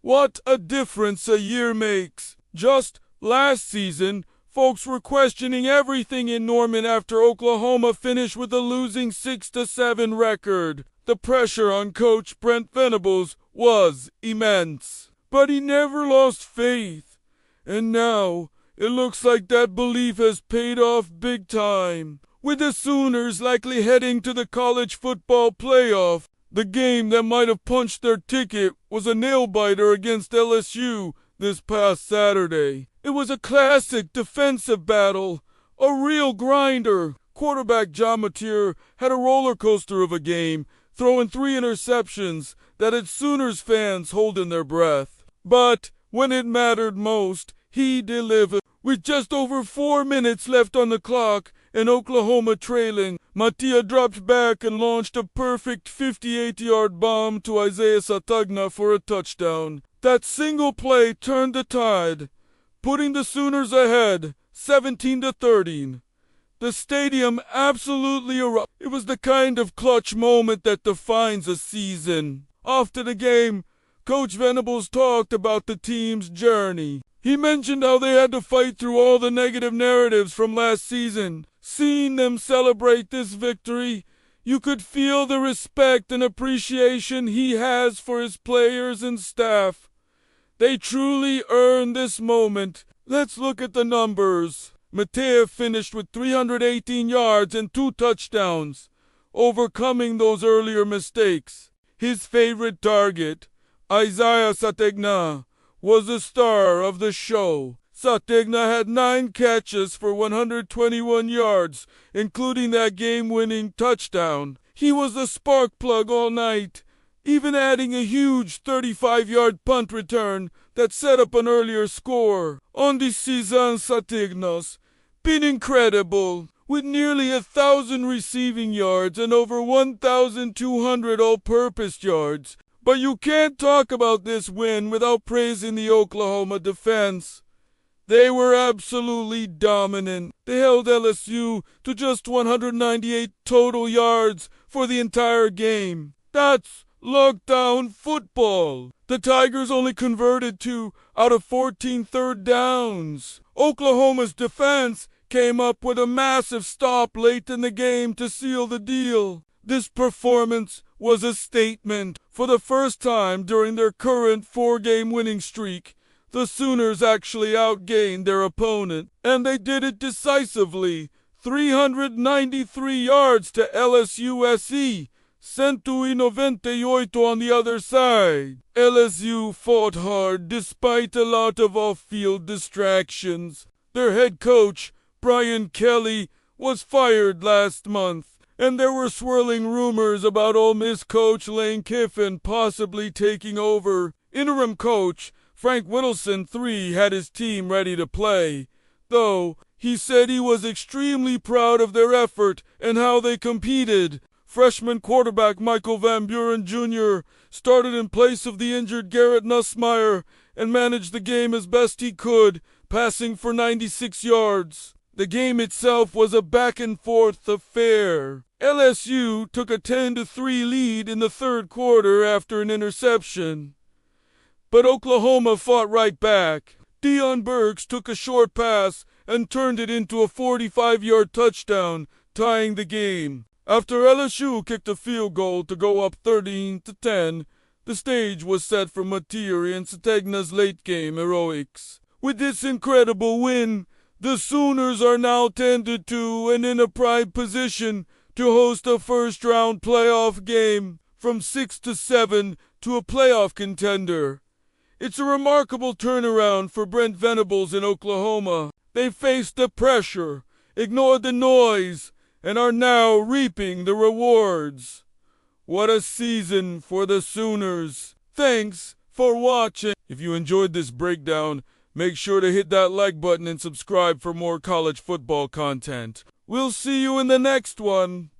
What a difference a year makes. Just last season, folks were questioning everything in Norman after Oklahoma finished with a losing 6-7 record. The pressure on coach Brent Venables was immense, but he never lost faith. And now, it looks like that belief has paid off big time, with the Sooners likely heading to the college football playoff. The game that might have punched their ticket was a nail-biter against LSU this past Saturday. It was a classic defensive battle, a real grinder. Quarterback John Mateer had a roller coaster of a game, throwing 3 interceptions that had Sooners fans holding their breath. But when it mattered most, he delivered. With just over 4 minutes left on the clock and Oklahoma trailing, Mateer dropped back and launched a perfect 58-yard bomb to Isaiah Sategna for a touchdown. That single play turned the tide, putting the Sooners ahead 17-13. The stadium absolutely erupted. It was the kind of clutch moment that defines a season. After the game, Coach Venables talked about the team's journey. He mentioned how they had to fight through all the negative narratives from last season. Seeing them celebrate this victory, you could feel the respect and appreciation he has for his players and staff. They truly earned this moment. Let's look at the numbers. Mateer finished with 318 yards and 2 touchdowns, overcoming those earlier mistakes. His favorite target, Isaiah Sategna, was the star of the show. Sategna had 9 catches for 121 yards, including that game-winning touchdown. He was the spark plug all night, even adding a huge 35-yard punt return that set up an earlier score. On this season, Sategna's been incredible, with nearly 1,000 receiving yards and over 1,200 all-purpose yards. But you can't talk about this win without praising the Oklahoma defense. They were absolutely dominant. They held LSU to just 198 total yards for the entire game. That's lockdown football. The Tigers only converted 2 out of 14 third downs. Oklahoma's defense came up with a massive stop late in the game to seal the deal. This performance was a statement. For the first time during their current 4-game winning streak, the Sooners actually outgained their opponent, and they did it decisively. 393 yards to LSU-SC, 198 on the other side. LSU fought hard despite a lot of off-field distractions. Their head coach, Brian Kelly, was fired last month, and there were swirling rumors about Ole Miss coach Lane Kiffin possibly taking over. Interim coach Frank Whittleson III had his team ready to play, though he said he was extremely proud of their effort and how they competed. Freshman quarterback Michael Van Buren Jr. started in place of the injured Garrett Nussmeier and managed the game as best he could, passing for 96 yards. The game itself was a back-and-forth affair. LSU took a 10-3 lead in the third quarter after an interception, but Oklahoma fought right back. Deion Burks took a short pass and turned it into a 45-yard touchdown, tying the game. After LSU kicked a field goal to go up 13-10, the stage was set for Mateer and Sategna's late-game heroics. With this incredible win, the Sooners are now 10-2 and in a prime position to host a first-round playoff game, from 6-7 to a playoff contender. It's a remarkable turnaround for Brent Venables in Oklahoma. They faced the pressure, ignored the noise, and are now reaping the rewards. What a season for the Sooners. Thanks for watching. If you enjoyed this breakdown, make sure to hit that like button and subscribe for more college football content. We'll see you in the next one.